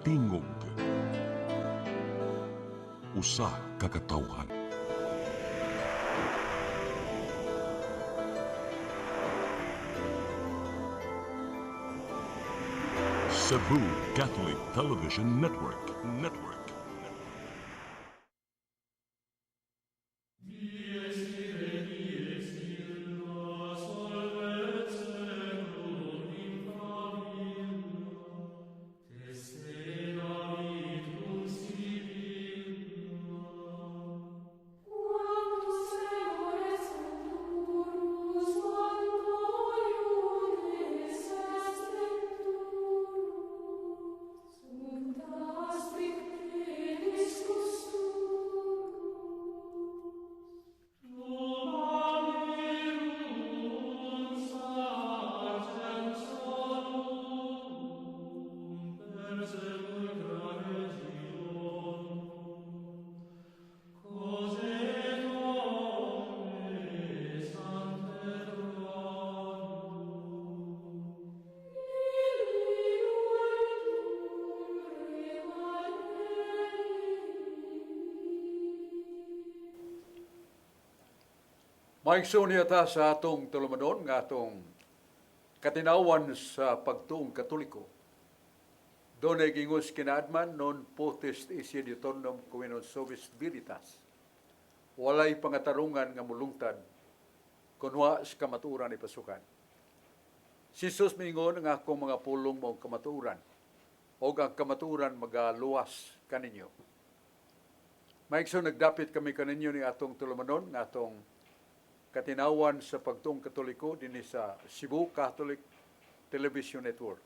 Tingog usa ka katawhan. Cebu Catholic Television Network. Maigsoon niya ta sa atong tulumanon nga atong katinawan sa pagtuong Katoliko. Doon ay gingos kinaadman non potest isi diutonum cuinon sovis viritas. Walay pangatarungan nga mulungtad kunwa sa kamatuuran ni pasukan. Si Jesus mingon nga akong mga pulong mong kamatuuran o ang kamatuuran magaluwas kaninyo. Maigsoon nagdapit kami kaninyo ni atong tulumanon nga atong katinawan sa pagtuong Katoliko dinhi sa Cebu Catholic Television Network.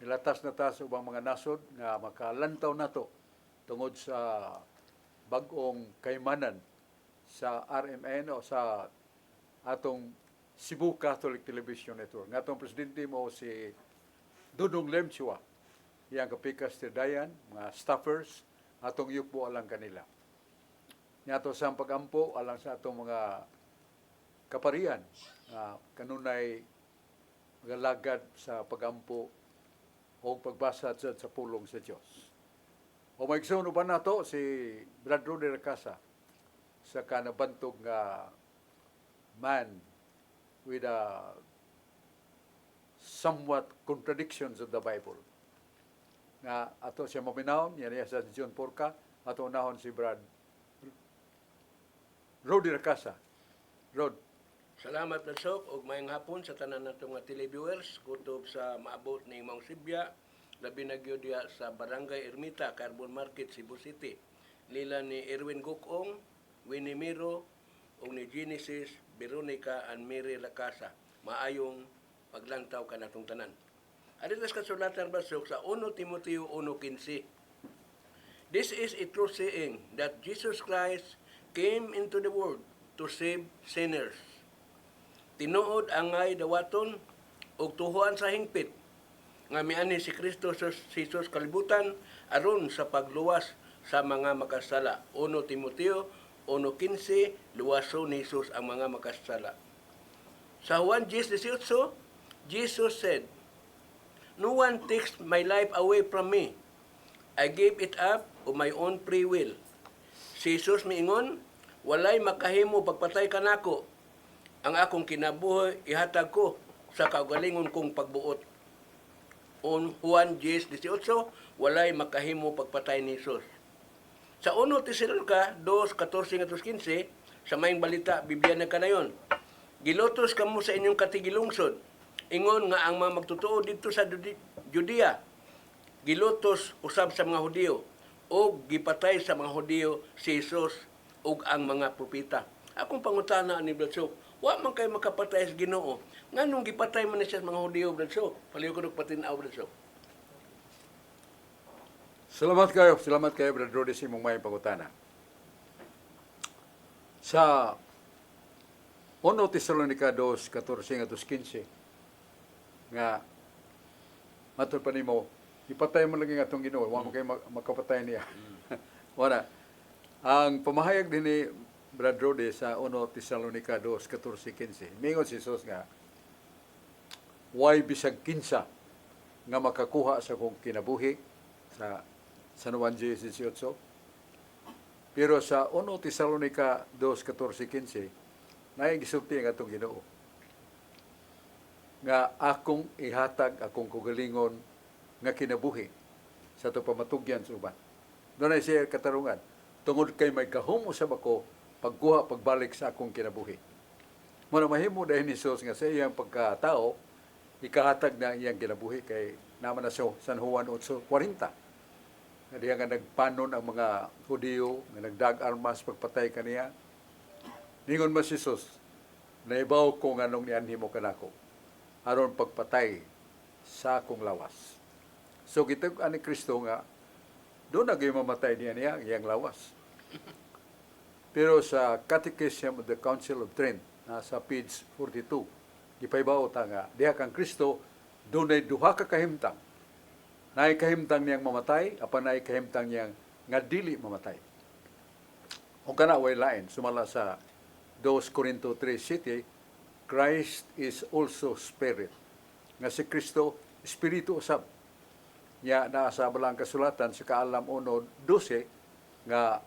Nilatas na ta sa ubang mga nasod nga makalantaw nato tungod sa bag-ong kaymanan sa RMN o sa atong Cebu Catholic Television Network. Nga atong presidente mo si Dudong Lemchua, iyang kapikas ti Dayan, mga staffers, atong yupo alang kanila. Niyato sa pagampo alang sa atong mga kaparian kanunay magalagad sa pagampo o pagbasa sa pulong sa Dios. O maigsoon uban nato si Brad Rode Racasa sa kanabantog nga man with a somewhat contradictions of the Bible. Nga ato siya maminawon, yan sa John Porca, ato nahon si Brad Rode Racasa. Rod. Salamat na sok ug maayong hapon sa tanan natong mga televiewers kutob sa maabot ni Mount Sibya labi na gyud diha sa Barangay Ermita, Carbon Market, Cebu City. Lila ni Erwin Gukong, Winnie Miro ug ni Genesis Veronica and Mary Racasa. Maayong paglantaw kanatong tanan. Adilas kasulatan ba sok sa 1 Timoteo 1:15. This is a true saying that Jesus Christ came into the world to save sinners. Tinuod angay dawaton ug tuhuan sa hingpit nga miani si Kristo Jesus kalibutan aron sa pagluwas sa mga makasala. 1 Timoteo 1:15, luwason ni Jesus ang mga makasala. Sa Juan 10:18, Jesus said, "No one takes my life away from me. I gave it up of my own free will." Si Jesus miingon, walay makahimo pagpatay kanako. Ang akong kinabuhi ihatag ko sa kaugalingon kong pagbuot. On Juan 10:18, walay makahimo pagpatay ni Jesus. Sa 1 Tesalonica 2:14-15, sa maing balita, Biblia na kanayon, gilotos kamo sa inyong katigilungsod. Ingon nga ang mga magtutuo dito sa Judea, gilotos usab sa mga Hudiyo o gipatay sa mga Hudiyo si Jesus ug ang mga propeta. Akong pangutana ni Bradso, wa man kay makapatay sa Ginoo. Nganong gipatay man siya sa mga Hudiyo, Bradso? Paliw ko patinaw, Bradso. Salamat kayo Brad Rode sa imong may pangutana. Sa 1 Tesalonica 2:14-15 nga matud pa nimo ipatay mo lagi nga atong Ginoo, wa mo kay makapatay niya. Wala. Ang pamahayag din ni Brad Rode sa 1 Tesalonica 2:14-15, mingon si Jesus nga, why bisag kinsa nga makakuha sa kong kinabuhi sa San Juan 18. Pero sa 1 Tesalonica 2:14-15, naigisulti ang atong Ginoo nga akong ihatag akong kugalingon nga kinabuhi sa ito pamatugyan sa uban. Doon ay siya katarungan. Tungod kay may gahom usab ako pagkuha pagbalik sa akong kinabuhi. Muna mahimo dahil ni Jesus nga sa iyang pagkatao, ikahatag na iyang kinabuhi kay naman na sa San Juan 8:40. Nga diya nga nagpanon ang mga Hudiyo, nga nagdag-armas pagpatay kaniya. Ningon mas Jesus, naibaw ko nga nung nianhi mo kanako, aron pagpatay sa akong lawas. So kitag ani Kristo nga, doon na gayon mamatay niya iyang lawas. Pero sa Catechism of the Council of Trent, sa page 42, ipaibaw ta nga, diha kang Kristo, doon ay duha ka kahimtang. Naay kahimtang niyang mamatay, apan naay kahimtang niyang nga dili mamatay. O kana way lain, sumala sa 2 Corinto 3:7, Christ is also spirit. Nga si Kristo, espiritu usab. Nya naa sa balang kasulatan sa Kaalam 1:12 nga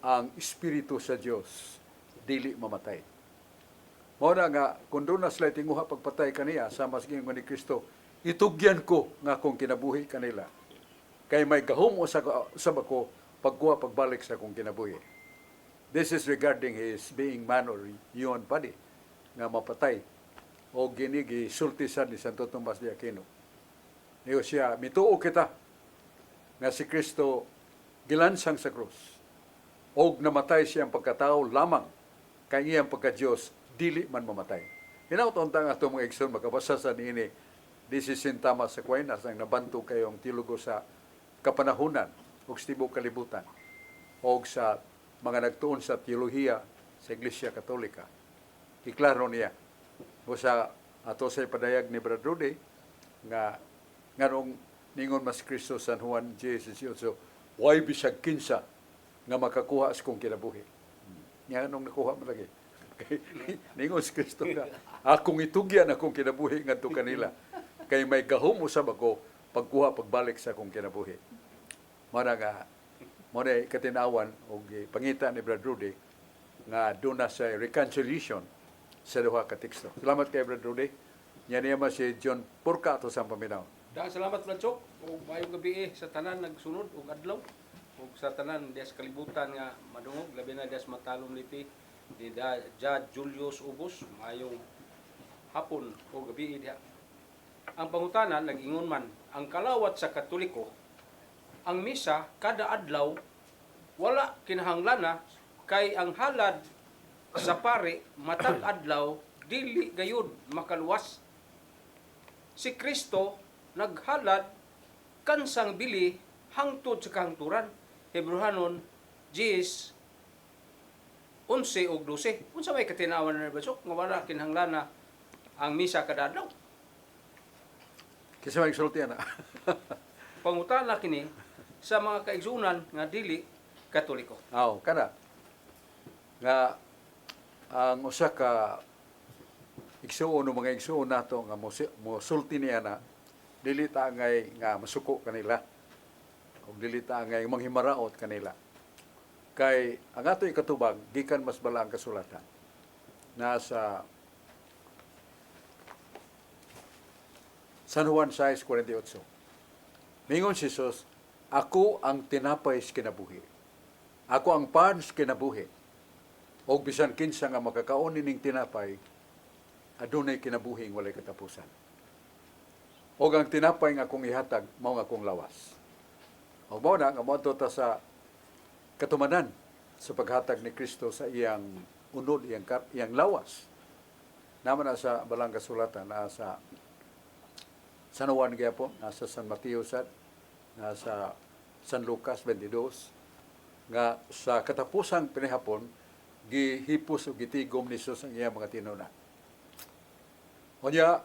ang espiritu sa Dios dili mamatay. Mao na nga kun doon na sila tinguha pagpatay kaniya sama sa gingon ni Kristo, itugyan ko nga akong kinabuhi kanila. Kay may gahom usab ako pagkuha pagbalik sa akong kinabuhi. This is regarding his being man or human body nga mapatay o ginigi sultisan ni Santo Tomas de Aquino. Niyo siya, mituo kita nga si Kristo gilansang sa krus o namatay siyang pagkatao lamang kay iyang pagka-Diyos dili man mamatay. Hinauton ta nga itong mga igsoon makabasa sa niini. This is St. Thomas Aquinas ang nabanto kayong teologo sa kapanahunan o sa tibok kalibutan o sa mga nagtuon sa teolohiya sa Iglesia Katolika. Iklaro niya. O sa ato sa padayag ni Brad Rudy nga nganong ningon mas Kristo San Juan 18, way bisag kinsa nga makakuha sa kong kinabuhi. Nga nung nakuha mo lagi. Ningon si Kristo nga, akong itugyan akong kinabuhi ngadto kanila. Kay may gahom usab ako pagkuha pagbalik sa akong kinabuhi. Mara nga muna katinawan o pangita ni Brad Rudy nga doon na sa reconciliation sa duha ka teksto. Salamat kay Brad Rudy. Yan niya si John Purka to sa paminaw. Salamat Franchok, ug maayong gabi sa tanan nagsunod ug adlaw ug sa tanan dias kalibutan nga madungog labi na dias matalom liti ni Judge Julius Ubos. Maayong hapon o gabi diha. Ang pangutanan nag-ingon man ang kalawat sa Katoliko, ang misa kada adlaw wala kinahanglan kay ang halad sa pare matag adlaw dili gayud makaluwas. Si Kristo naghalad kansang bili hangtod sa kahangturan. Hebrehanon 10:11 ug 12. Unsa may katinawan na basok nga wala kinahanglan ang misa kada adlaw? Kisa may sulti na. Pangutana kini sa mga kaigsunan nga dili Katoliko. Aw, kana nga ang usa ka igsuon o mga igsuon nato nga mosulti niya na dili ta ngay nga masuko kanila o dili ta ngay manghimaraot kanila. Kay ang ato ikatubag gikan mas bala ang kasulatan nasa San Juan 6:48. Mingon si Jesus, ako ang tinapay sa kinabuhi. Ako ang pan sa kinabuhi. O bisan kinsa nga makakaon ning tinapay, adunay kinabuhing walay katapusan. O ang tinapay nga akong ihatag, mao nga akong lawas. O mao na, nga mao ta sa katumanan sa paghatag ni Kristo sa iyang unod, iyang lawas. Naman na sa balang kasulatan, nasa San Juan gyapon, nasa San Mateo sad, nasa San Lucas 22, nga sa katapusang pinihapon, gihipos o gitigom ni Jesus ang iyang mga tinuna. O niya,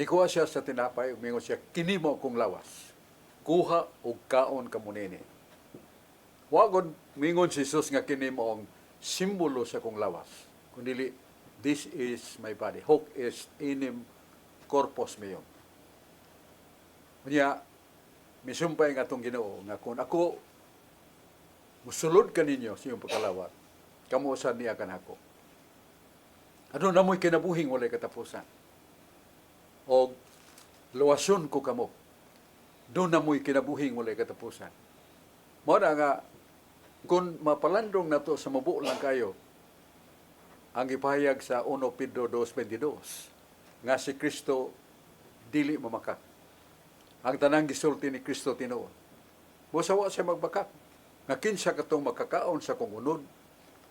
nikuha siya sa tinapay, umingon siya, kini mo akong lawas. Kuha o kaon ka munini. Wagon, mingon si Jesus nga kini mo ang simbolo sa akong lawas. Kundili, this is my body. Hoc est enim corpus meum. Unya, misumpay nga itong Ginoo nga kung ako musulod ka ninyo sa iyong pagkalawat, kamuusan niya kan ako. Ano na mo'y kinabuhing walay katapusan. O luwason ko kamo. Doon na mo'y kinabuhing walay katapusan. Muna nga, kung mapalandong na to sa mabuo lang kayo, ang ipahayag sa 1 Pedro 2:22, nga si Kristo dili mamakak. Ang tanang gisulti ni Kristo tinuod. Musawa siya magbakak. Nga kinsa katong makakaon sa kong unod,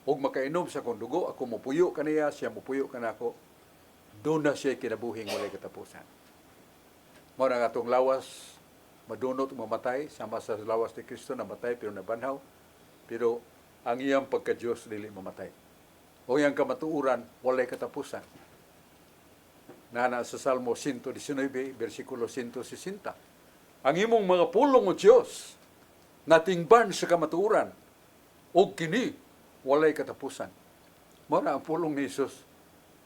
o makainom sa kong dugo, ako mupuyo kaniya, siya mupuyo kanako, doon na siya kinabuhing walay katapusan. Muna nga itong lawas, madunot mamatay, sama sa lawas ni Kristo, namatay pero nabanhaw, pero ang iyang pagka-Diyos dili mamatay. O iyang kamatuuran, walay katapusan. Na sa Salmo 119, versikulo 160. Ang imong mga pulong o Diyos, natingban sa kamatuuran, o kini, walay katapusan. Muna ang pulong ni Jesus,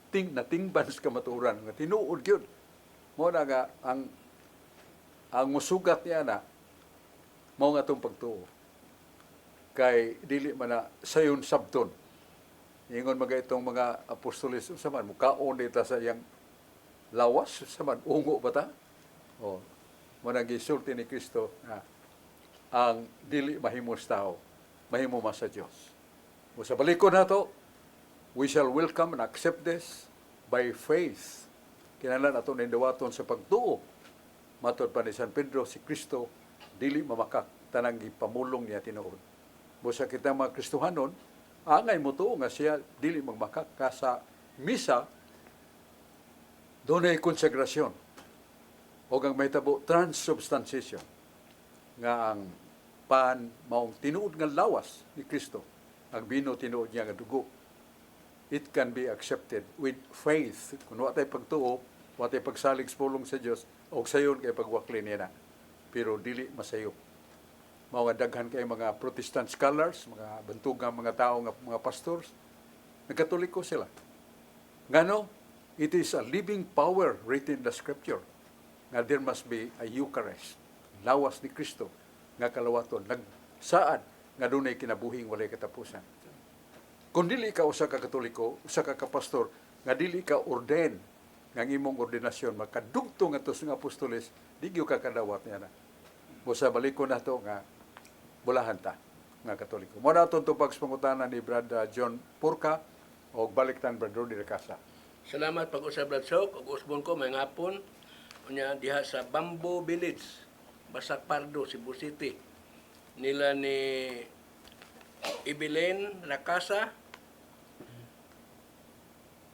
natingban sa kamatuuran, nga tinuod yun. Muna nga, ang musugat niya na, mao nga itong pagtuo. Kay dili man na sayon sabton. Ingon mga itong mga apostoles saman mukaon dita sa iyang lawas saman ungo ba ta? O muna gisulti ni Kristo na ang dili mahimos tao, mahimo man sa Dios. O sa balikod nato, we shall welcome and accept this by faith. Kinahanglan ato nindawaton sa pagtuo. Matod pa ni San Pedro, si Kristo dili mamakak tanang gipamulong niya tinuod. Busa kita mga Kristohanon, angay mo to nga siya dili magmakak ka sa misa, doon ay konsagrasyon. O ang may tabo, transubstantiation. Nga ang pan maong tinuod nga lawas ni Kristo. Ang bino tinuod niya nga dugo. It can be accepted with faith. Kung watay pagtuo, watay pagsalig sa pulong sa Dios, o sayon kay pagwakli niya na. Pero dili masayop. Mga daghan kay mga Protestant scholars, mga bantugang mga tao, mga pastors, nagkatoliko sila. Ngano, it is a living power written in the scripture nga there must be a Eucharist, lawas ni Kristo, nga kalawaton, nagsaad nga dunay kinabuhing walay katapusan. Kung dili ka usa ka katoliko, usa ka pastor, nga dili ka ordain, nga imong ordinasyon, makadugtong ato sa apostoles, di gyud ka kadawat niya na. Busa baliko na to nga bulahan ta nga katoliko. Mo na itong tupag sa pangutanan ni Brad John Purka o baliktan Brad Rudy Recasa. Salamat pag-usab Brad Sok ug usbon ko may ngapon unya diha sa Bamboo Village, Basak Pardo, Cebu City. Nila ni Evelyn Racasa,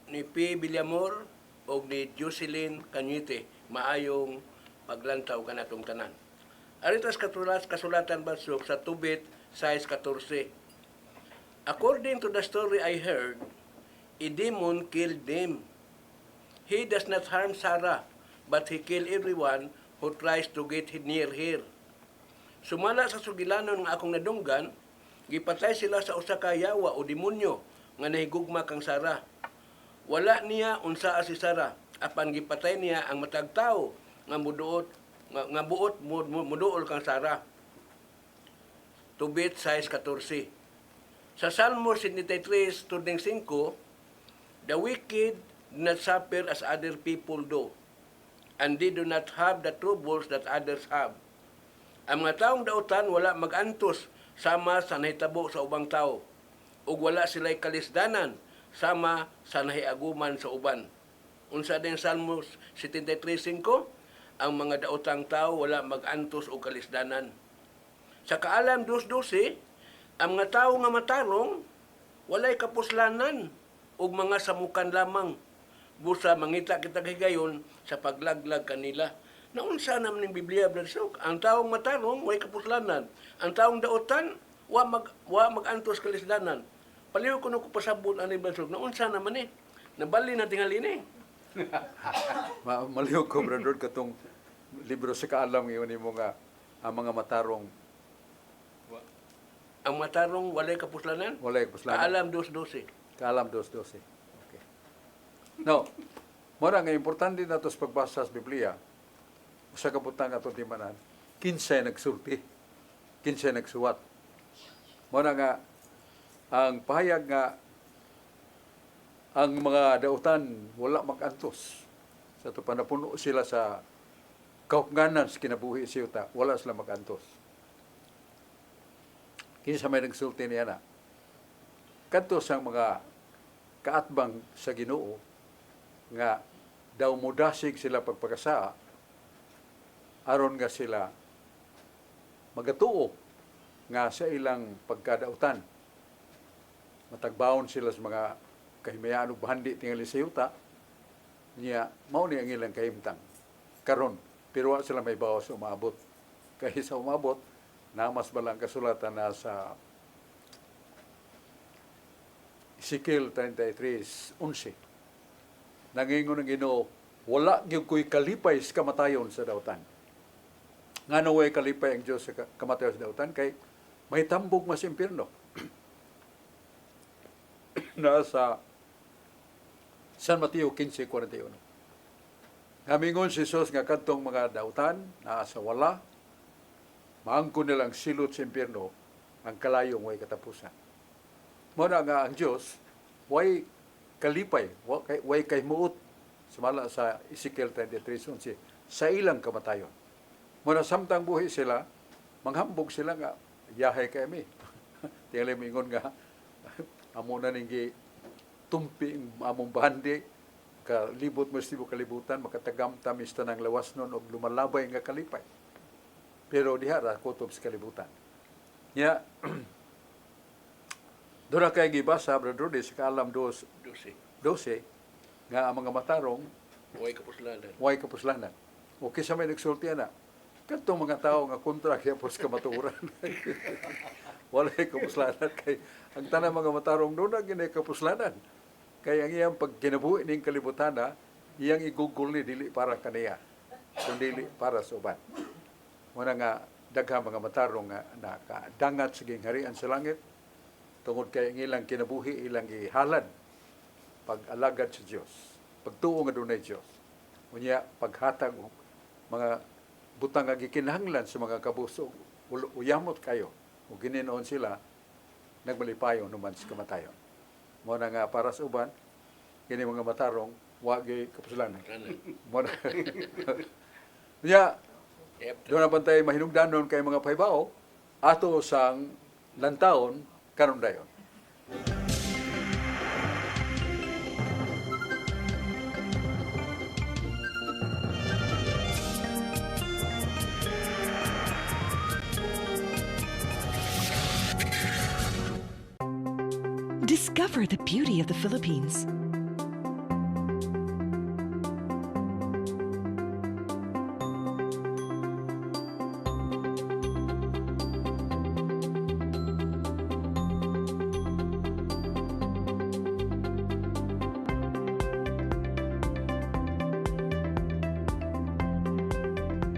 ni P. Villamor o ni Jocelyn Cañete. Maayong paglantaw kanatong tanan. Aritas kasulatan Badsok sa Tubit, size 14. According to the story I heard, a demon killed them. He does not harm Sarah, but he killed everyone who tries to get near her. Sumala sa sugilanon nga akong nadunggan, gipatay sila sa usa ka yawa o demonyo nga nahigugma kang Sarah. Wala niya unsa si Sarah, apan gipatay niya ang matag tawo nga buot muduol kang Sarah. Tubit size 14. Sa Salmo 73 turning 5, the wicked do not suffer as other people do, and they do not have the troubles that others have. Ang mga taong dautan wala magantos sama sa nahitabo sa ubang tao, ug wala sila'y kalisdanan sama sa nahiaguman sa uban. Unsa din Salmo 73:5, ang mga daotang tao wala magantos o kalisdanan. Sa Kaalam 2:12, ang mga tao nga matarong walay kapuslanan ug mga samukan lamang. Busa mangita kita higayon sa paglaglag kanila. Naunsa naman ning Biblia Brad Sok, ang taong matarong way kapuslanan, ang taong daotan wa magantos kalisdanan. Paliw ko ko pasabot ani Brad Sok, naunsa naman ni? Nabali na tingali ni. Maliw ko, brother, katong libro sa Kaalam ngayon mo nga ang mga matarong Ang matarong walay kapuslanan? walay kapuslanan. Kaalam 2:12. Kaalam 2:12. Okay. Now, mura nga importante na to sa pagbasa sa Biblia. usa ka butang atong timanan, kinsay nagsulti, kinsay nagsuwat. Mo na nga ang pahayag nga ang mga dautan wala makantos. Sa to panapuno sila sa kaupnganan sa kinabuhi sa yuta, wala sila makantos. Kinsa may nagsulti niya na. Kantos ang mga kaatbang sa Ginoo nga daw mudasig sila pagpakasaa aron nga sila magatuo nga sa ilang pagkadautan. Matagbawon sila sa mga kahimayaan ug bahandi tingali sa yuta niya mao ni ang ilang kahimtang karon pero wa sila may bawas sa umabot kay sa umabot na mas balang kasulatan na sa Ezekiel 33:11 nangingon ang Ginoo wala gyud ko'y kalipay sa kamatayon sa dautan nga naway kalipay ang Dios sa kamatayon sa dautan kay may tambog mas impierno nasa San Mateo 15:41. Hamingon si Jesus nga kadtong mga dautan naa sa wala, maangkon nilang silot sa impierno ang kalayong way katapusan. Muna nga ang Diyos, way kalipay, way kay muot, sumala sa Ezekiel 33:11, sa ilang kamatayon. Muna samtang buhi sila, manghambog sila nga, yahay kami. Tingala mingon nga, amo na ninggi tumpi among bahandi kalibot mo sibo kalibutan makatagam tamis tanang lawas nun og lumalabay nga kalipay pero diha ra kutob sa kalibutan nya dura kay gibasa brother di sa Kaalam 12 nga ang mga matarong way kapuslanan o kisa may nagsulti na kadtong mga tao nga kontra kay pos kamatuoran walay kapuslanan kay ang tanang mga matarong doon na ginay kapuslanan. Kaya ang iyang pagkinabuhi ning kalibutana, iyang igugol ni dili para kaniya, kundi para sa uban. Muna nga daghang mga matarong nga nakadangat sa gingharian sa langit, tungod kay ang ilang kinabuhi, ilang ihalad, pag-alagad sa Diyos, pagtuo nga dunay Diyos. Unya paghatag mga butang nga gikinahanglan sa mga kabuso, uyamot kayo, o gininoon sila, nagbalipayon naman sa kamatayon. Muna nga para sa uban, kini mga matarong, wagi kapuslanan. Muna. Kaya, doon na bantay mahinugdanon kay mga pahibaw, ato sang lantaon, karon dayon. Discover the beauty of the Philippines.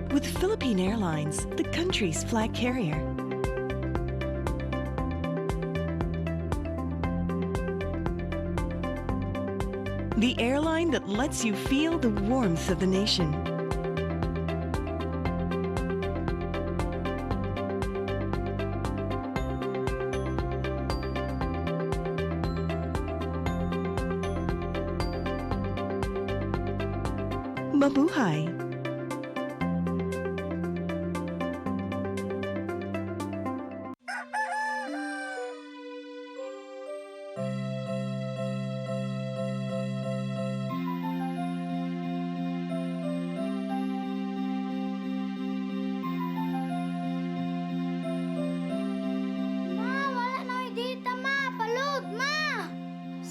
With Philippine Airlines, the country's flag carrier. The airline that lets you feel the warmth of the nation. Mabuhay!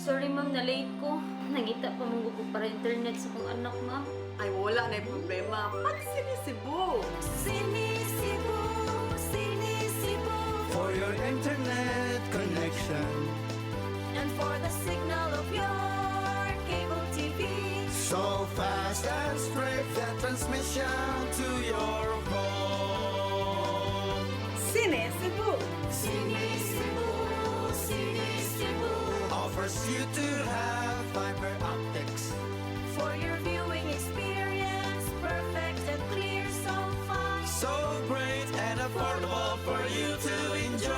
Sorry ma'am, na-late ko. Nangita pa mong ko para internet sa kong anak, ma'am. Ay, wala na yung problema. Pag sinisibo. Sinisibo, sinisibo. For your internet connection. And for the signal of your cable TV. So fast and straight that transmission to your home. Sinisibo. Sinisibo, sinisibo. Offers you to have fiber optics. For your viewing experience, perfect and clear for you to enjoy.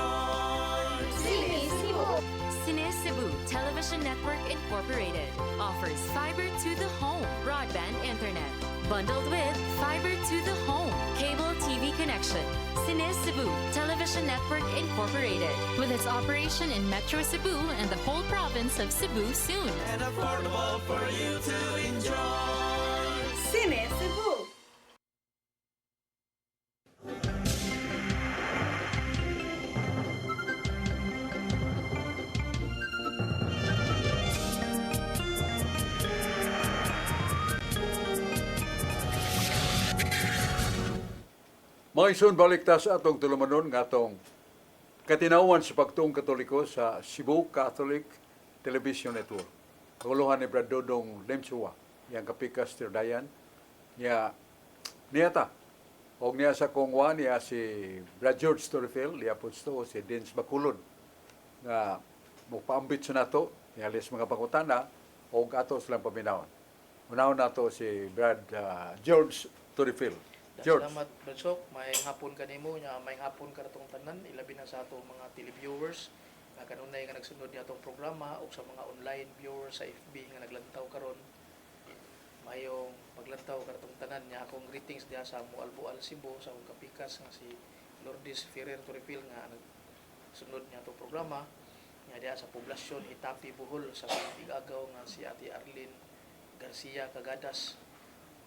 Cine Cebu Television Network Incorporated offers fiber to the home broadband internet. Bundled with fiber to the home cable TV connection. Cine Cebu Television Network Incorporated, with its operation in Metro Cebu and the whole province of Cebu soon. And affordable for you to enjoy. Cine Cebu. Mga isun, balik ta sa atong tulumanon nga atong katinawan sa pagtuong katoliko sa Cebu Catholic Television Network. Kaguluhan ni Brad Dodong Lemsua, yang kapikas tirdayan, niya niyata. O niya sa kongwa niya si Brad George Torrefield, niya po si Dins Bakulod, nga mupaambit sa nato, niya alis mga pangutana, o ato silang paminawan. Unaw nato si Brad George Torrefield. George. Salamat, Bradsok. May hapon kanimo nya, may hapon ka natong tanan, ilabi na sa atong mga televiewers nga kanunay nga nagsunod niya atong programa o sa mga online viewers sa FB nga naglantaw karon. Mayong paglantaw ka natong tanan niya, akong greetings diha sa Mualbual Cebu sa akong kapikas nga si Lourdes Ferrer Torrefield nga nagsunod niya atong programa nya diha sa poblasyon Itapi Bohol sa Igagaw nga si Ate Arlene Garcia Cagadas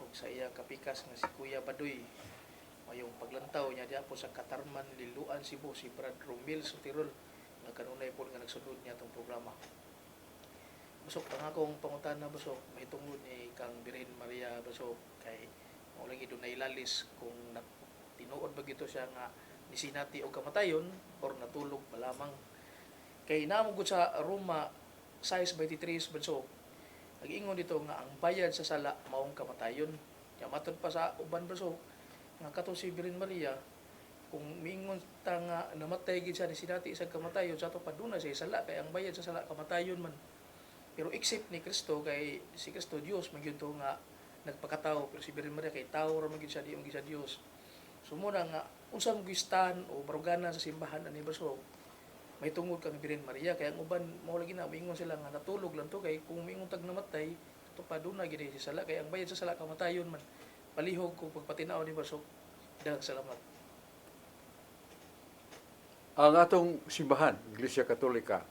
o sa iya kapikas nga si Kuya Badoy. Mayong paglantaw niya diya po sa Katarman, Liluan, Cebu si Brad Romil Sutirol nga kanunay po nga nagsunod niya itong programa. Basok, ang akong pangutana, Basok, may tungod ni kang Birhen Maria, Basok, kay maulagi doon na ilalis kung tinuod ba gito siya nga nisinati o kamatayon or natulog pa lamang. Kay namugod sa Roma 6:23, Basok, nag-ingon dito nga ang bayad sa sala maong kamatayon. Kaya matod pa sa uban Basok, nga kato si Birhen Maria, kung mingon ta nga namatay gid siya ni sinati sa kamatayon, sa ato paduna siya sala kay ang bayad sa sala kamatayon man. Pero except ni Kristo, kay si Kristo Dios magyud to nga nagpakatao, pero si Birhen Maria kay tao ra magyud siya, di magyud siya Dios. Sumuna nga unsa mo gistahan o barugana sa simbahan ani Basok, may tungod kang Birhen Maria, kaya ang uban mao lagi na mingon sila nga natulog lang to, kay kung mingon tag namatay to paduna gid si sala, kay ang bayad sa sala kamatayon man. Palihog ko pagpatinaw ni Basok. Daghang salamat. Ang atong simbahan, Iglesia Katolika,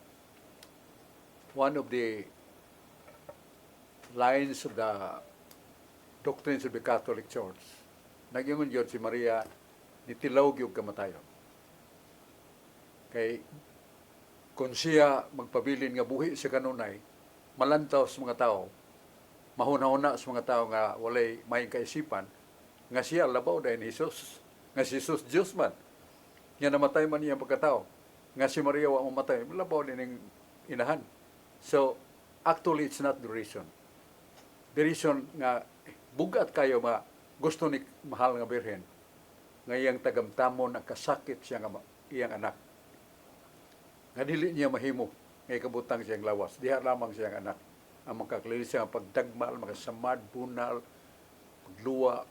one of the lines of the doctrines of the Catholic Church, nag-ingon yun si Maria, nitilawg yung kamatayon. Kay kung siya magpabilin nga buhi sa kanunay, malantaw sa mga tao, mahuna-huna sa mga tao nga walay may kaisipan, nga siya labaw dahil ni Jesus, nga si Jesus Diyos man, nga namatay man niya pagkatao, nga si Maria wa mamatay, labaw din ng inahan. So, actually, it's not the reason. The reason nga, bugat kayo gusto ni mahal nga Birhen, nga iyang tagamtamon ang kasakit siya nga iyang anak. Nga dili niya mahimo, ngay kabutang siyang lawas. Diha lamang siyang anak. Ang makakalilis siya pagdagmal, makasamad, bunal, pagluwa,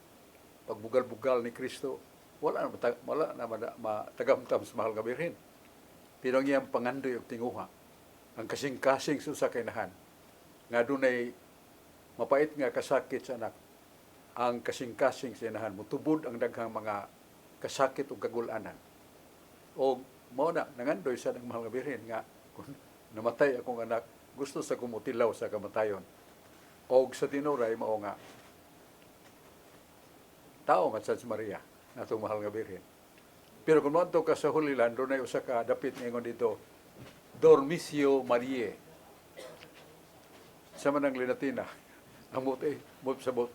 pagbugal-bugal ni Kristo. Wala na matagamtam sa mahal nga Birhen. Pero ang iyang pangandoy o tinguha, ang kasing-kasing sa kainahan, nga dunay mapait nga kasakit sa anak, ang kasing-kasing sa inahan, mutubod ang daghang mga kasakit o kagulanan. O mao na, nangandoy sa ng mahal nga Birhen nga, kung namatay akong anak, gusto sa kumutilaw sa kamatayon. O sa tinuray, mao nga, tao nga sa Maria, na itong mahal nga Birhen. Pero kung maunto ka sa Holy Land, doon ay usa ka dapit ngayon dito, Dormitio Mariae. Sa manang Linatina, ang sabot,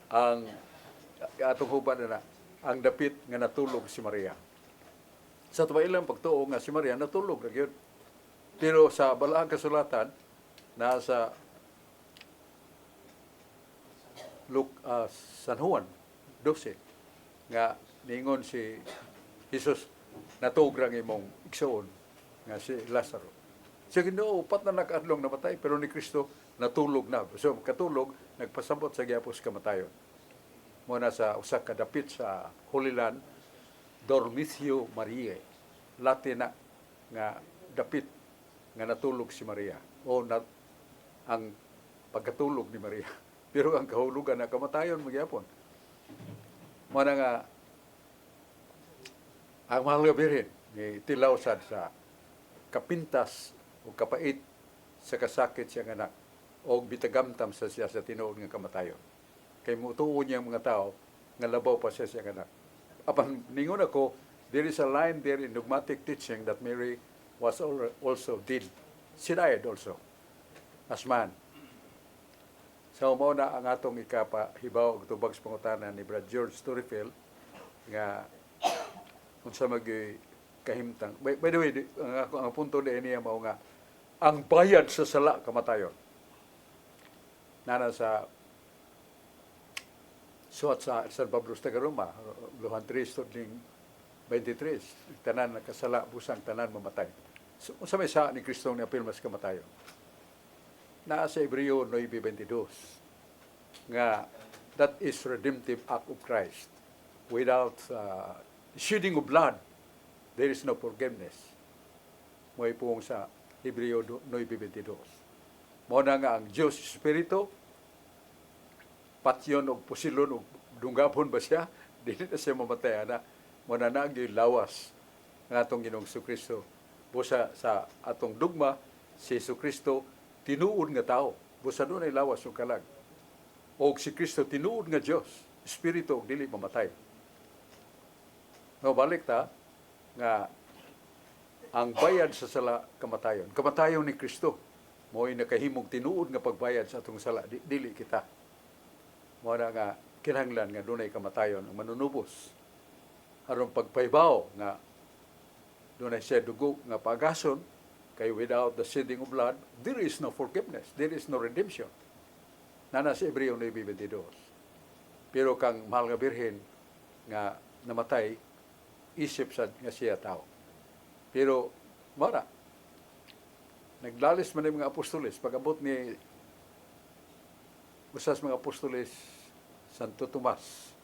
ang atong hubad na ang dapit nga natulog si Maria. Sa ilang pagtuo nga si Maria natulog na yun. Pero sa balaang kasulatan, nasa San Juan 12, nga ningon si Jesus, natugrang imong igsoon, nga si Lazaro. Siya Ginoo, upat na nakaadlong namatay, pero ni Kristo natulog na. So, katulog, nagpasabot sa gyapos kamatayon. Muna sa usak kadapit sa Holy Land, Dormitio Mariae, Latin na nga dapit nga natulog si Maria o ang pagkatulog ni Maria. Pero ang kahulugan na kamatayon magyapon. Mo na nga ang mahal nga birhen ni tilaw sad sa kapintas o kapait sa kasakit siyang anak o bitagamtam sa siya sa tinuod nga kamatayon. Kay mutuon niya ang mga tao nga labaw pa siya siyang anak. Apan ningon ako, there is a line there in dogmatic teaching that Mary was also dead. She died also as man. So mao na ang atong ikapahibaw og tubag sa pangutanan ni Brad George Storyfield nga unsa kahimtang. By the way, ang punto niya mao nga ang bayad sa sala kamatayon. Nana sa suat sa San Pablo Tagaruma, Luhan 3, studling 23, tanan nakasala, busang tanan mamatay. So, sa may sa ni Kristo ni apil mas kamatayon. Naa sa Hebreo 9:22 nga that is redemptive act of Christ. Without shedding of blood, there is no forgiveness. Mo'y pong sa Hebreo 9:22. Mao na nga ang Diyos Espiritu, patyon o pusilon o dunggapon ba siya? Dili na siya mamatay na. Mao na naging lawas ng atong Ginoong Jesucristo. Busa sa atong dugma, si Jesucristo tinuod nga tao. Busa doon ay lawas o kalag. O si Kristo tinuod nga Diyos, Espiritu o dili mamatay. No, balik ta nga ang bayad sa sala kamatayon. Kamatayon ni Kristo. Mo'y nakahimong tinuod nga pagbayad sa atong sala. Dili kita. Mo na nga kinahanglan nga dunay kamatayon ang manunubos. Aron pagpaybaw nga dunay siya dugo nga pagason kay without the shedding of blood there is no forgiveness, there is no redemption. Nana sa Hebreo 9:22. Pero kang mahal nga birhen nga namatay isip sa nga siya tao. Pero mara naglalis man ang mga apostoles pag-abot ni usas mga apostoles Santo Tomas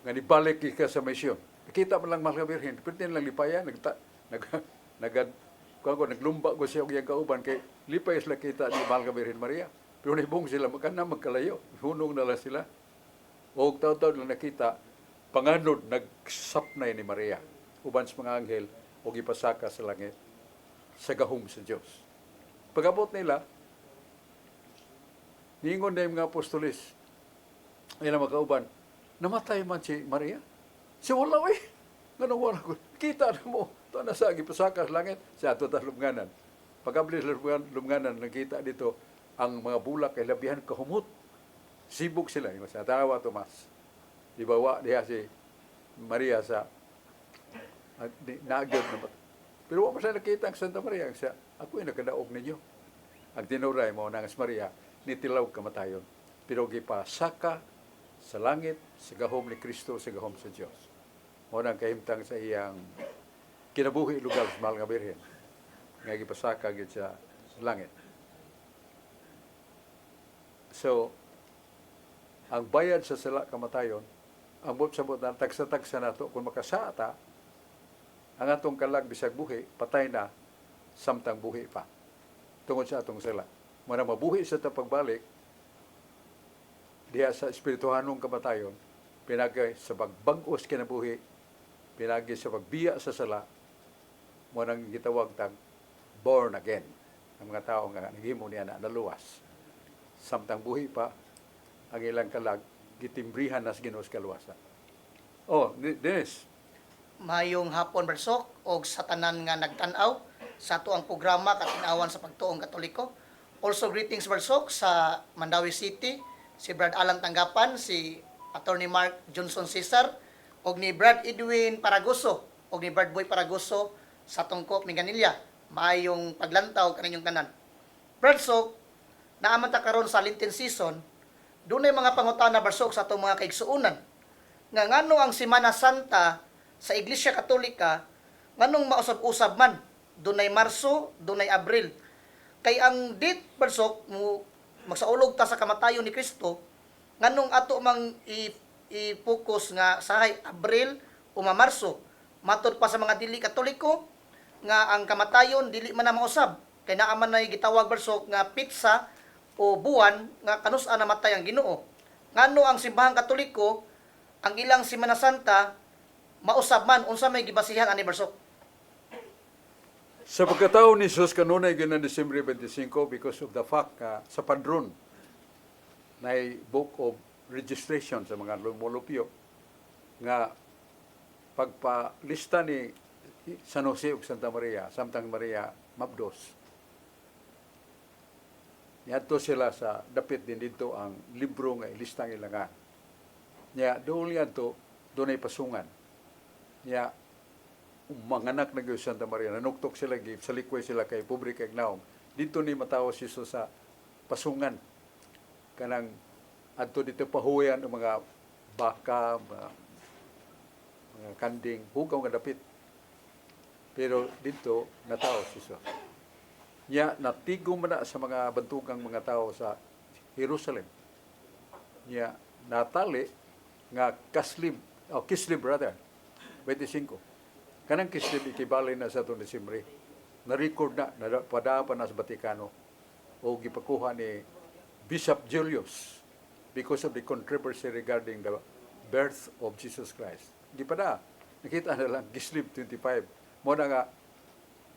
nga nibalik ka sa misyon. Nakita man lang mahal nga birhen, pero lang lipayan, naglumba ko siya og iyang kauban kay lipay sila kita ni mahal nga birhen Maria. Pero nibong sila magkalayo, hunong na lang sila. O taw-taw lang nakita panganod nagsapnay ni Maria uban sa mga anghel o gipasaka sa langit sa gahom sa Dios. Pag-abot nila, ningon na yung mga apostoles, ay na makauban, namatay man si Maria. Si wala eh. Ganun wala ko. Kita na mo. Ito na sa gipasaka sa langit. Sa ato ta lumnganan. Pag-ablis lumnganan, nakita dito, ang mga bulak ay labihan kahumot. Sibuk sila. Yung sa tawa Tomas. Ibawa diha si Maria sa naagad na mata. Pero wala pa siya nakita ang Santa Maria. Siya, ako ay nakadaog ninyo. Ang tinuray mo ng Maria, nitilaw kamatayon. Pero gipasaka sa langit, sa gahom ni Kristo, sa gahom sa Diyos. Mo nang kahimtang sa iyang kinabuhi lugar sa mahal nga birhen. Nga gipasaka gid sa langit. So, ang bayad sa sala kamatayon, ang sabot na tagsa-tagsa nato kung makasata, ang atong kalag bisag buhi, patay na, samtang buhi pa. Tungod sa atong sala. Muna mabuhi sa pagbalik, diha sa espirituhanong kamatayon, pinagay sa pagbag-os kinabuhi, pinagay sa pagbiya sa sala, muna nang gitawag tag born again. Ang mga tao nga naghimo niya na naluwas. Samtang buhi pa, ang ilang kalag, gitimbrihan nas Ginoo sa kaluwasan. Oh, Dennis. Mayong hapon bersok og sa tanan nga nagtan-aw sa ato ang programa Katinawan sa Pagtuong Katoliko. Also greetings bersok sa Mandawi City, si Brad Alan Tanggapan, si Attorney Mark Johnson Cesar, og ni Brad Edwin Paragoso, og ni Brad Boy Paragoso sa Tungkop ni Ganilya. Mayong paglantaw kaninyong tanan. Brad Sok, naaman ta karon sa Lenten season, dunay mga pangutana bersok sa atong mga kaigsuonan. Nga ngano ang Semana Santa sa Iglesia Katolika, nganong mausab-usab man, dunay Marso, dunay Abril. Kay ang date bersok mo magsaulog ta sa kamatayon ni Kristo, nganong ato mang i-focus nga sahay Abril o Marso. Matod pa sa mga dili Katoliko nga ang kamatayon dili man na mausab kay naa man nay gitawag bersok nga pitsa o buwan nga kanus-a namatay ang Ginoo. Ngano ang simbahang Katoliko ang ilang Semana Santa mausab man unsa may gibasihan ani bersok? Sa pagkatao ni Jesus kanunay ginan Disyembre 25 because of the fact sa padron na book of registration sa mga lumulupyo nga pagpalista ni San Jose ug Santa Maria, Samtang Maria Mabdos. Niadto sila sa dapit din dito ang libro nga ilistang ilangan. Nya doon niadto dunay pasungan. Nya manganak na gyud Santa Maria, nanuktok sila gib, sa likway sila kay pobre kay gnaom. Dito ni matawo si Jesus sa pasungan. Kanang adto dito pahuyan ang mga baka, mga kanding, hugaw nga dapit. Pero dito natawo si Jesus. Nya natigom man na sa mga bantugang mga tao sa Jerusalem. Nya natali nga Kislev brother 25. Kanang Kislev ikibali na sa itong Disyembre. Na-record na, padapa na sa Vaticano o gipakuha ni Bishop Julius because of the controversy regarding the birth of Jesus Christ. Gipada, nakita na lang, Kislev 25. Mo na nga,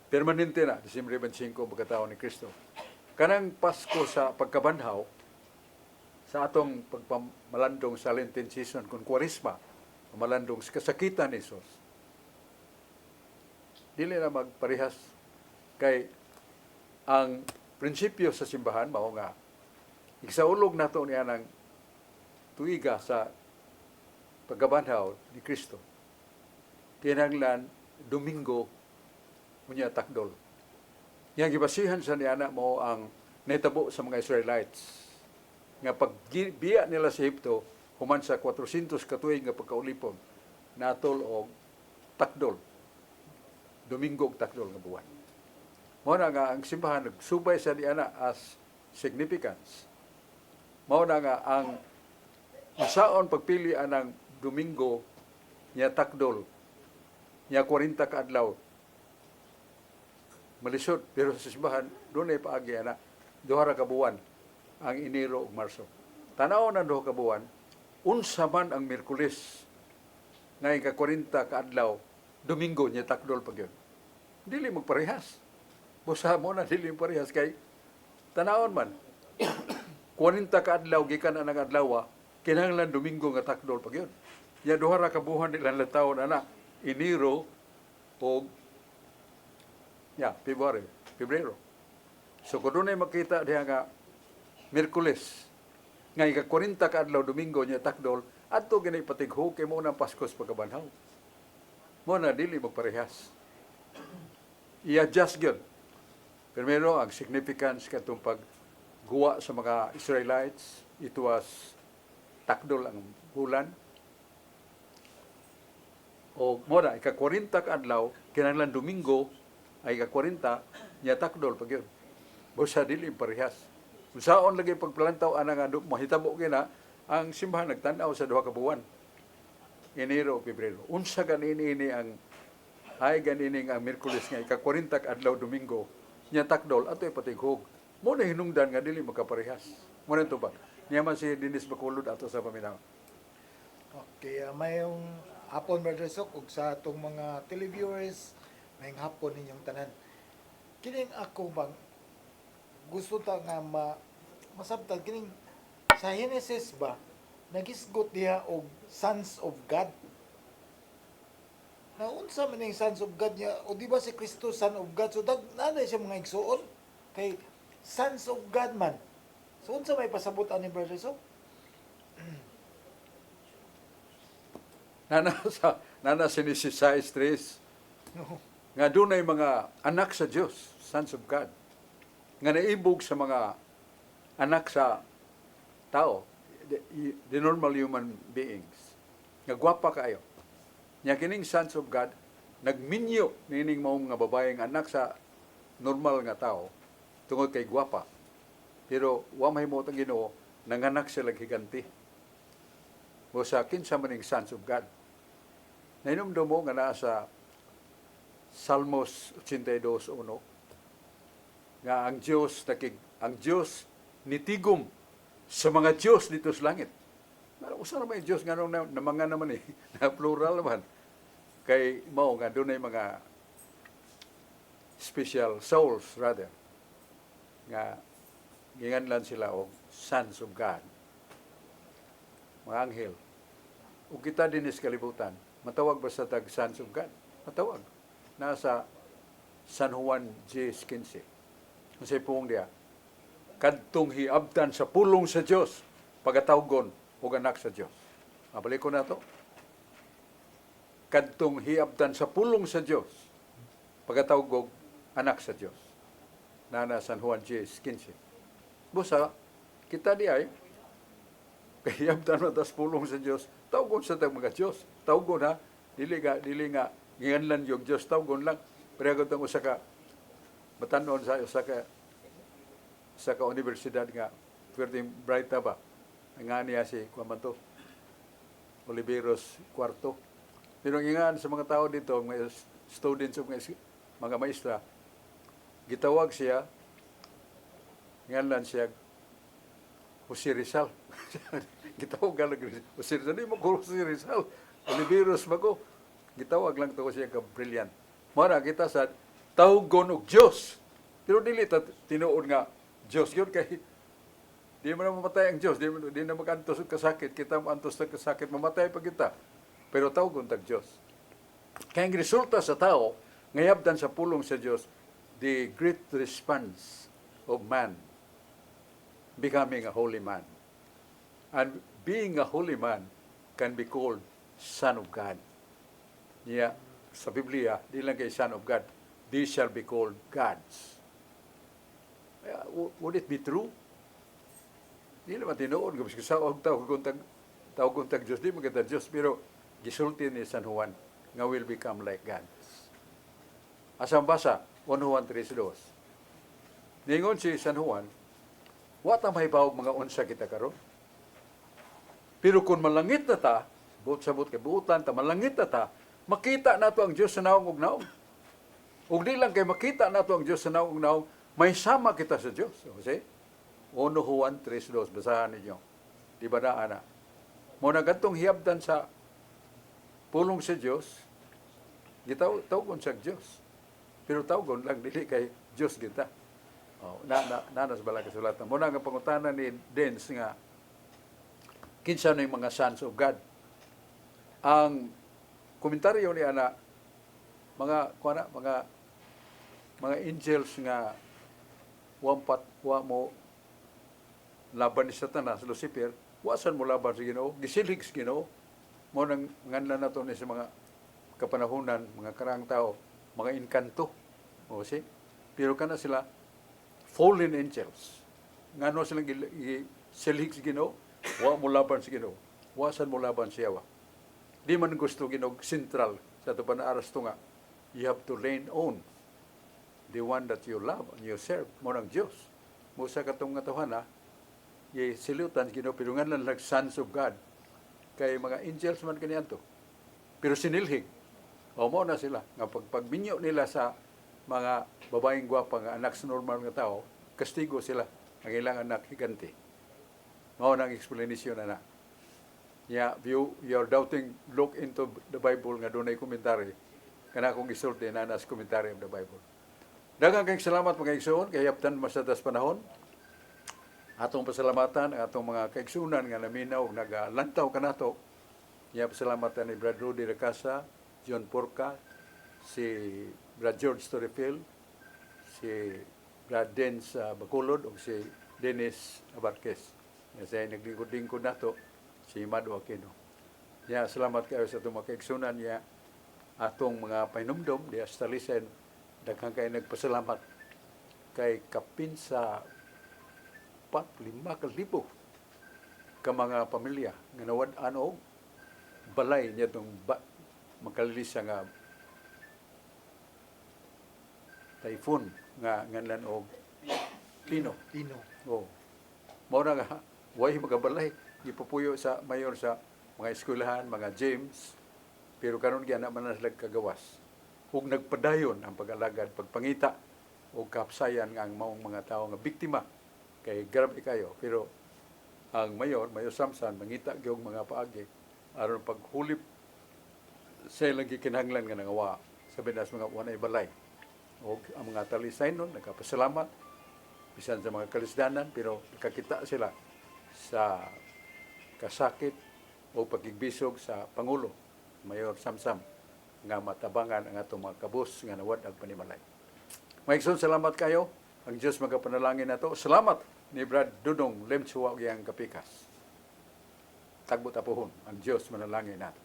permanente na, Disyembre 25, pagkatao ni Kristo. Kanang Pasko sa pagkabanhaw, sa atong pagpamalandong sa Lenten season, kung Kwaresma, malandong sa kasakitan ni Jesus, dili na magparihas kay ang prinsipyo sa simbahan mao nga igsaulog nato niya ng tuiga sa pagkabanhaw ni Kristo. Kinahanglan Domingo unya takdol. Yang gibasihan sa niana mo ang netabo sa mga Israelites nga pagbiya nila sa Ehipto human sa 400 katuig nga pagkaulipon natol og takdol. Domingo og takdol nga buwan. Mao na nga ang simbahan nagsubay sa niana as significance. Mao na nga ang usaon pagpili anang Domingo nya takdol nya 40 ka adlaw malisod pero sa simbahan doon ay paagi na duha ra ka buwan ang Enero ug Marso. Tanaw na duha ka buwan unsa man ang Miyerkules nga ika 40 ka adlaw Domingo nya takdol pag yun. Dili magparehas. Busa mo na dili parehas kay tanawon man 40 ka adlaw gikan anang adlaw kinahanglan Domingo nga takdol pag yun. Ya duha ra ka buwan nila taon ana Enero o Pebrero. So kung doon ay makita diha nga Miyerkules nga ika 40 ka adlaw Domingo nya takdol adto ginay patigho kay mo nang Paskos pagkabanhaw. Mo na dili magparehas. I-adjust gyud. Primero ang significance katong pagguwa sa mga Israelites, it was takdol ang bulan. O mora ika 40 ka adlaw kinahanglan Domingo ay ika 40 nya takdol pag yun. Busa dili parehas. Unsaon lagi pagplantaw ana nga mahitabo kina ang simbahan nagtan-aw sa duha ka buwan. Enero, Pebrero. Unsa ganini ang ganini ang Miyerkules nga ika 40 ka adlaw Domingo nya takdol atoy patighog. Mo na hinungdan nga dili magkaparehas. Mo na ba? Niya man si Dennis Bacolod ato sa paminaw. Okay, mayong hapon Brother Sok ug sa atong mga televiewers mayong hapon ninyong tanan. Kining ako bang gusto ta nga masabtan kining sa Genesis ba nagisgot diha og sons of God. Na unsa man ning sons of God niya o di ba si Kristo son of God so nanay siya mga igsuon kay sons of God man. So unsa may pasabot ani Brother Sok? Nana sinisisa stress. Nga dunay mga anak sa Dios, sons of God. Nga naibog sa mga anak sa tao, the normal human beings. Nga gwapa kayo. Nya kining sons of God nagminyo nining mao nga babaeng anak sa normal nga tao tungod kay gwapa. Pero wa mahimo tang Ginoo nanganak sila giganti. O sa kinsa maning sons of God. Nainumdum mo nga naa sa Salmos 82:1 nga ang Diyos nitigom sa mga Diyos dito sa langit. Usa naman yung Diyos nga nung na mga naman na plural naman. Kay mao nga dunay mga special souls rather nga ginganlan sila og sons of God. Mga anghel. Ug kita din sa kalibutan, matawag ba sa tag sons of God? Matawag. Nasa San Juan 10:15. Unsay pung dia? Kadtong hiabtan sa pulong sa Dios, pagatawgon og anak sa Dios. Mabalik ko na to. Kadtong hiabtan sa pulong sa Dios, pagatawag og anak sa Dios. Nana San Juan 10:15. Busa kita di ay kahiyabtan mo tas pulong sa Dios, tawgon sa tag mga Dios. Tawgon ha, dili nga nginganlan yung Dios, tawgon lang. Pero kung usa ka batanon sa sa universidad nga pwedeng bright ba nga niya si Kuamanto Oliveros IV. Pero ingan sa mga tao dito, mga students of mga maestra, gitawag siya, nganlan siya Jose Rizal. Gitawag ka lang Jose Rizal. Hindi mo ko Jose Rizal. Oliveros ba ko? Gitawag lang to siya ka-brilliant. Mara kita sa tawgon og Diyos. Pero dili ta tinuod nga Diyos yun kay di mo na mamatay ang Diyos. Di na magantos og kasakit. Kita maantos ng kasakit. Mamatay pa kita. Pero tawgon tag Diyos. Kaya ang resulta sa tao, ngayabdan sa pulong sa Diyos, the great response of man becoming a holy man. And being a holy man can be called Son of God. Yeah, sa Biblia, di lang kay Son of God, they shall be called gods. Would it be true? Di naman tinuod, kung sa tawag tag Diyos, di maganda Diyos, pero gisulti ni San Juan, nga will become like gods. Asang basa, 1 Juan 3:2. Ningon si San Juan, wa ta mahibawog mga unsa kita karon. Pero kung malangit na ta, buot sabot kay buutan ta, malangit na ta, makita nato ang Dios sa naong ug naong. Ug di lang kay makita nato ang Dios sa naong ug naong, may sama kita sa Dios. Kasi 1 Juan 3:2 basahan ninyo. Di ba na ana? Mo na gadtong hiyabdan sa pulong sa Dios, gitawgon sa Dios. Pero tawgon lang dili kay Dios kita. Nanas bala kasulatan. Muna nga pangutana ni Dens nga kinsa na yung mga sons of God. Ang komentaryo ni ana mga angels nga wa mo laban ni Satanas, Lucifer, wasan mo laban sa Ginoo, gisilhig sa Ginoo. Mo nang nganlan nato ni sa mga kapanahunan, mga karang tao, mga inkanto. O si, pero kana sila fallen angels. Ngano silang silhig sa Ginoo, wa mo laban sa Ginoo. Wasan mo laban siya wa. Di man gusto Ginoo central sa ato panaaras to nga. You have to lean on the one that you love and you serve. Mo nang Dios. Mo sa katong nga tawhana, silutan Ginoo pero nganlan lang sons of God. Kay mga angels man kaniadto. Pero sinilhig. O mo na sila nga pagminyo nila sa mga babaeng gwapa nga anak sa normal nga tao, kastigo sila ang ilang anak higanti. Mao nang explanation na. Yeah, you're doubting, look into the Bible nga dunay komentary. Kana akong gisulti na nas commentary of the Bible. Daghang kayong salamat mga igsoon kay haptan masadas panahon. Atong pasalamatan ang atong mga kaigsunan nga naminaw nagalantaw kanato. Yeah, pasalamatan ni Brad Rudy Recasa, John Porca, si Brad George Torrefield, si Brad Dens Bacolod o si Dennis Abarquez. Kasi naglingkod-lingkod na to si Mado Aquino. Ya, salamat kayo sa itong mga kaigsunan niya. Atong mga pahinumdom, di astalisen, daghang kayo nagpasalamat kay kapinsa 5,000 ka mga pamilya nga nawad-an og balay niya itong makalilisa nga typhoon nga nganlan og Pino. Oh. Mao na nga way magabalay gipupuyo sa mayor sa mga eskwelahan, mga gyms, pero karon gyud na man na sila kagawas. Ug nagpadayon ang pag-alagad, pagpangita o kapsayan nga ang maong mga tao nga biktima kay grabe kayo. Pero ang Mayor Samsan, mangita gyud mga paagi aron paghulip sa ilang gikinahanglan nga nangawa sa binas mga wanay balay. O ang mga talisay nun, nagkapasalamat bisan sa mga kalisdanan, pero nakakita sila sa kasakit o pagigbisog sa Pangulo, Mayor Samsam, nga matabangan ang atong mga kabus nga nawad ang panimalay. Maigsoon, salamat kayo. Ang Diyos magapanalangin na to. Salamat ni Brad Dudong Lemchua ang kapikas. Tagbot apuhon. Ang Diyos manalangin nato.